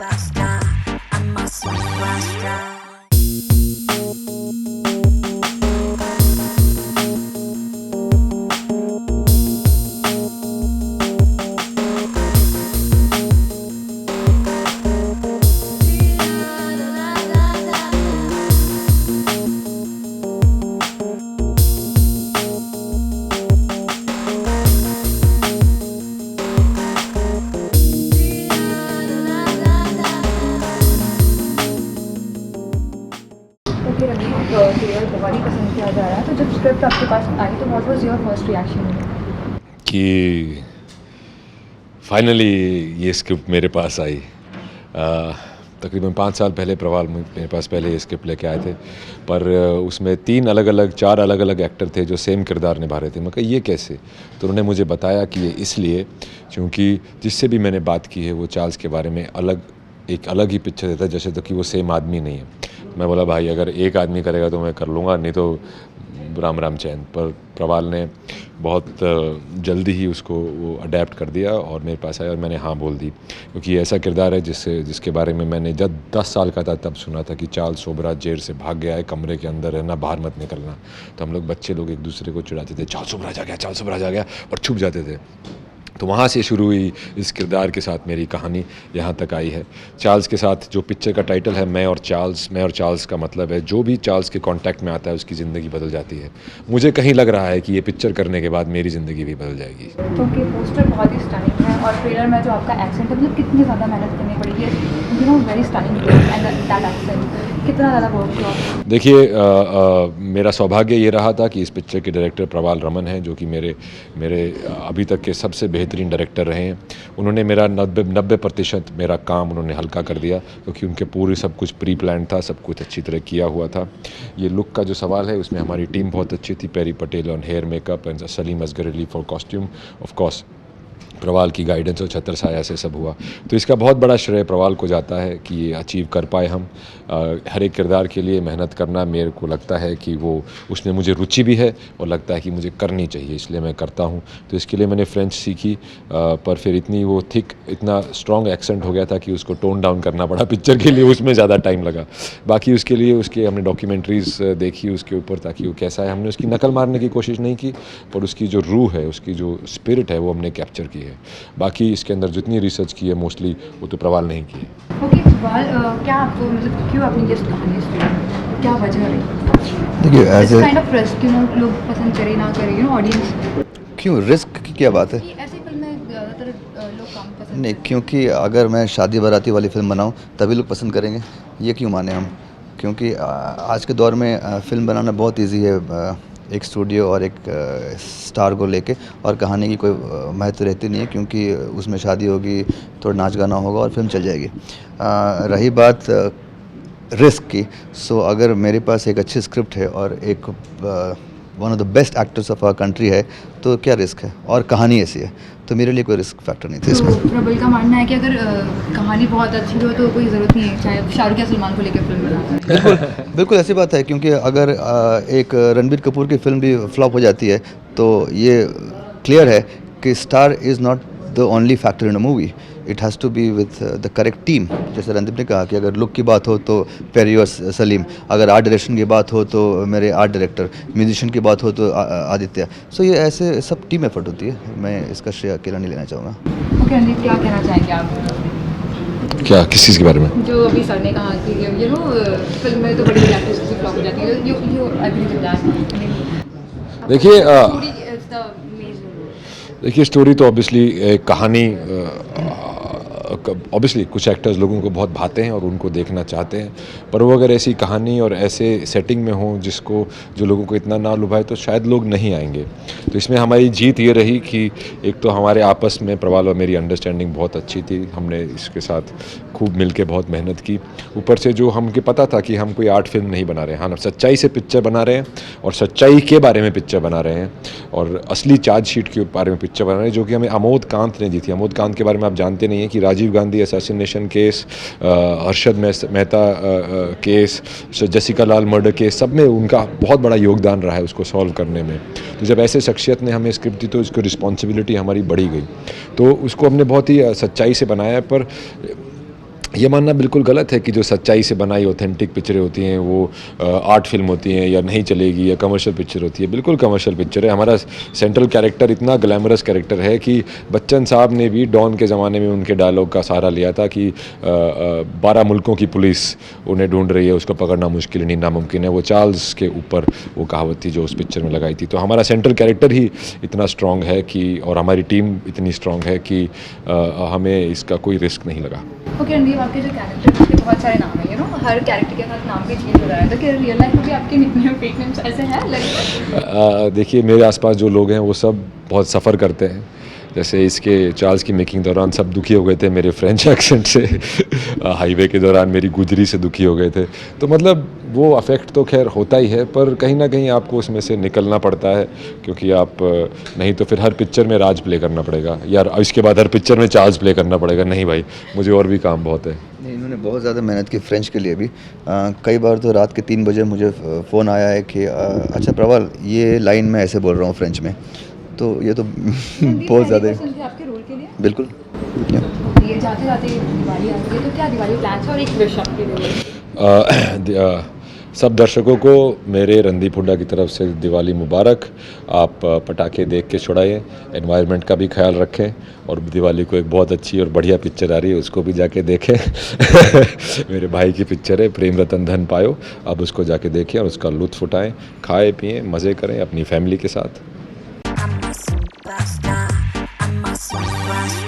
superstar. I'm a superstar. Okay Ravi, serial बहुत ही पसंद किया जा रहा है, तो जब स्क्रिप्ट आपके पास आई तो what was your first reaction? कि फाइनली ये स्क्रिप्ट मेरे पास आई। तकरीबन 5 साल पहले प्रवाल मेरे पास पहले ये स्क्रिप्ट लेके आए थे, पर उसमें 4 अलग अलग एक्टर थे जो सेम किरदार निभा रहे थे। मैं कहा ये कैसे? तो उन्होंने मुझे बताया कि ये इसलिए क्योंकि जिससे भी मैंने बात की है वो चार्ल्स के बारे में एक अलग ही पिक्चर देता है, जैसे तो कि वो सेम आदमी नहीं है। मैं बोला भाई अगर एक आदमी करेगा तो मैं कर लूँगा, नहीं तो राम राम चैन। पर प्रवाल ने बहुत जल्दी ही उसको वो अडेप्ट कर दिया और मेरे पास आया और मैंने हाँ बोल दी, क्योंकि ऐसा किरदार है जिसके बारे में मैंने जब 10 साल का था तब सुना था कि चार्ल्स सोबरा जेल से भाग गया है, कमरे के अंदर रहना, बाहर मत निकलना। तो हम लोग बच्चे लोग एक दूसरे को चिढ़ाते थे, चार्ल्स सोबरा जा गया, चार्ल्स सोबरा जा गया, और छुप जाते थे। तो वहाँ से शुरू हुई इस किरदार के साथ मेरी कहानी, यहाँ तक आई है। चार्ल्स के साथ जो पिक्चर का टाइटल है मैं और चार्ल्स का मतलब है जो भी चार्ल्स के कांटेक्ट में आता है उसकी ज़िंदगी बदल जाती है। मुझे कहीं लग रहा है कि ये पिक्चर करने के बाद मेरी ज़िंदगी भी बदल जाएगी। क्योंकि पोस्टर बहुत ही स्टनिंग है और ट्रेलर में जो आपका एक्सेंट है, मतलब कितनी ज़्यादा मेहनत करनी पड़ेगी, very stunning and that accent, कितना ज़्यादा वर्क किया? देखिए, मेरा सौभाग्य ये रहा था कि इस पिक्चर के डायरेक्टर प्रवाल रमन हैं, जो कि मेरे अभी तक के सबसे बेहतरीन डायरेक्टर रहे हैं। उन्होंने मेरा 90% मेरा काम उन्होंने हल्का कर दिया, क्योंकि उनके पूरे सब कुछ प्री प्लान था, सब कुछ अच्छी तरह किया हुआ था। ये लुक का जो सवाल है उसमें हमारी टीम बहुत अच्छी थी। Perry Patel on hair makeup and Salim Asgar Ali for costume, of course Praval की गाइडेंस और छतर साया से सब हुआ। तो इसका बहुत बड़ा श्रेय प्रवाल को जाता है कि ये अचीव कर पाए हम। हर एक किरदार के लिए मेहनत करना, मेरे को लगता है कि वो उसमें मुझे रुचि भी है और लगता है कि मुझे करनी चाहिए, इसलिए मैं करता हूँ। तो इसके लिए मैंने फ्रेंच सीखी, पर फिर इतना स्ट्रॉन्ग एक्सेंट हो गया था कि उसको टोन डाउन करना पड़ा पिक्चर के लिए, उसमें ज़्यादा टाइम लगा। बाकी उसके लिए हमने डॉक्यूमेंट्रीज़ देखी उसके ऊपर, ताकि वो कैसा है। हमने उसकी नकल मारने की कोशिश नहीं की, पर उसकी जो रूह है, उसकी जो स्पिरिट है वो हमने कैप्चर की है। बाकी इसके अंदर जितनी रिसर्च की है मोस्टली वो तो प्रवाल नहीं की है। ओके प्रवाल, क्या आपको मतलब क्यों आपने ये कहानी सुनी, क्या वजह रही? देखिए as a kind of risk, लोग पसंद करे ना करे, ऑडियंस क्यों रिस्क की क्या बात है? ऐसी फिल्में ज़्यादातर लोग कम पसंद नहीं, क्योंकि अगर मैं शादी बाराती वाली फिल्म बनाऊं तभी लोग पसंद करेंगे, ये क्यों माने हम? क्योंकि आज के दौर में फिल्म बनाना बहुत इजी है, एक स्टूडियो और एक स्टार को लेके, और कहानी की कोई महत्व रहती नहीं है, क्योंकि उसमें शादी होगी, थोड़ा नाच गाना होगा और फिल्म चल जाएगी। रही बात रिस्क की, सो अगर मेरे पास एक अच्छी स्क्रिप्ट है और एक one of the best actors of our country है, तो क्या रिस्क है? और कहानी ऐसी है, तो मेरे लिए कोई रिस्क फैक्टर नहीं था तो इसमें। प्रबल का मानना है कि अगर कहानी बहुत अच्छी हो तो कोई ज़रूरत नहीं है चाहे शाहरुख या सलमान को लेकर फिल्म बनाना। बिल्कुल ऐसी बात है, क्योंकि अगर एक रणबीर कपूर की फिल्म भी फ्लॉप हो जाती है तो ये क्लियर है कि star is not the only factor in a movie, it has to be with the correct team. जैसे रणदीप ने कहा कि अगर लुक की बात हो तो पेरी और सलीम, अगर आर्ट डायरेक्शन की बात हो तो मेरे आर्ट डायरेक्टर, म्यूजिशियन की बात हो तो आदित्य। सो ये ऐसे सब टीम एफर्ट होती है, मैं इसका श्रेय अकेला नहीं लेना चाहूँगा। ओके रणदीप, क्या कहना चाहेंगे आप? क्या, किस चीज़ के बारे में? जो अभी सर ने कहा कि फिल्म में तो बड़ी एक्ट्रेस की फ्लॉप हो जाती है, यू एग्री विद दैट? देखिए स्टोरी तो ऑब्वियसली कहानी, ऑब्वियसली कुछ एक्टर्स लोगों को बहुत भाते हैं और उनको देखना चाहते हैं, पर वो अगर ऐसी कहानी और ऐसे सेटिंग में हो जो लोगों को इतना ना लुभाए तो शायद लोग नहीं आएंगे। तो इसमें हमारी जीत ये रही कि एक तो हमारे आपस में प्रवाल और मेरी अंडरस्टैंडिंग बहुत अच्छी थी, हमने इसके साथ खूब मिलके बहुत मेहनत की। ऊपर से जो हमको पता था कि हम कोई आर्ट फिल्म नहीं बना रहे हैं, हम सच्चाई से पिक्चर बना रहे हैं और सच्चाई के बारे में पिक्चर बना रहे हैं और असली चार्जशीट के बारे में पिक्चर बना रहे हैं, जो कि हमें आमोद कांत ने दी थी। आमोद कांत के बारे में आप जानते नहीं हैं कि Rajiv Gandhi assassination case, Harshad Mehta case, Jessica Lal murder case, सब में उनका बहुत बड़ा योगदान रहा है उसको सॉल्व करने में। तो जब ऐसे शख्सियत ने हमें स्क्रिप्ट दी तो इसको रिस्पॉन्सिबिलिटी हमारी बढ़ी गई। तो उसको हमने बहुत ही सच्चाई से बनाया, पर ये मानना बिल्कुल गलत है कि जो सच्चाई से बनाई ऑथेंटिक पिक्चरें होती हैं वो आर्ट फिल्म होती हैं या नहीं चलेगी या कमर्शियल पिक्चर होती है। बिल्कुल कमर्शियल पिक्चर है। हमारा सेंट्रल कैरेक्टर इतना ग्लैमरस कैरेक्टर है कि बच्चन साहब ने भी डॉन के ज़माने में उनके डायलॉग का सहारा लिया था कि 12 मुल्कों की पुलिस उन्हें ढूंढ रही है, उसको पकड़ना मुश्किल नहीं नामुमकिन है। वो चार्ल्स के ऊपर वो कहावत थी जो उस पिक्चर में लगाई थी। तो हमारा सेंट्रल कैरेक्टर ही इतना स्ट्रॉन्ग है कि और हमारी टीम इतनी स्ट्रॉन्ग है कि हमें इसका कोई रिस्क नहीं लगा। ओके रणदीप, आपके जो कैरेक्टर के बहुत सारे नाम हैं, हर कैरेक्टर के साथ नाम भी चेंज हो रहा है, तो क्या रियल लाइफ में भी आपके निकनेम फेक नेम्स ऐसे हैं? देखिए, मेरे आसपास जो लोग हैं वो सब बहुत सफ़र करते हैं। जैसे इसके चार्ल्स की मेकिंग दौरान सब दुखी हो गए थे मेरे फ्रेंच एक्सेंट से हाईवे के दौरान मेरी गुजरी से दुखी हो गए थे। तो मतलब वो अफेक्ट तो खैर होता ही है, पर कहीं ना कहीं आपको उसमें से निकलना पड़ता है, क्योंकि आप नहीं तो फिर हर पिक्चर में राज प्ले करना पड़ेगा यार, इसके बाद हर पिक्चर में चार्ल्स प्ले करना पड़ेगा। नहीं भाई, मुझे और भी काम बहुत है। नहीं, इन्होंने बहुत ज़्यादा मेहनत की फ्रेंच के लिए भी। कई बार तो रात के 3 बजे मुझे फ़ोन आया है कि अच्छा प्रवाल, ये लाइन मैं ऐसे बोल रहा हूँ फ्रेंच में। तो ये तो बहुत ज़्यादा आपके रोल के लिए बिल्कुल। ये जाते जाते दिवाली आ रही है, तो क्या दिवाली प्लान्स और एक विश आपके लिए? सब दर्शकों को मेरे रणदीप हुड्डा की तरफ से दिवाली मुबारक। आप पटाखे देख के छुड़ाइए, एनवायरनमेंट का भी ख्याल रखें, और दिवाली को एक बहुत अच्छी और बढ़िया पिक्चर आ रही है, उसको भी जाके देखें। मेरे भाई की पिक्चर है प्रेम रतन धन पायो, अब उसको जाके देखें और उसका लुत्फ़ उठाएं, खाएं पिएं, मज़े करें अपनी फैमिली के साथ। I'm a superstar. I'm a superstar.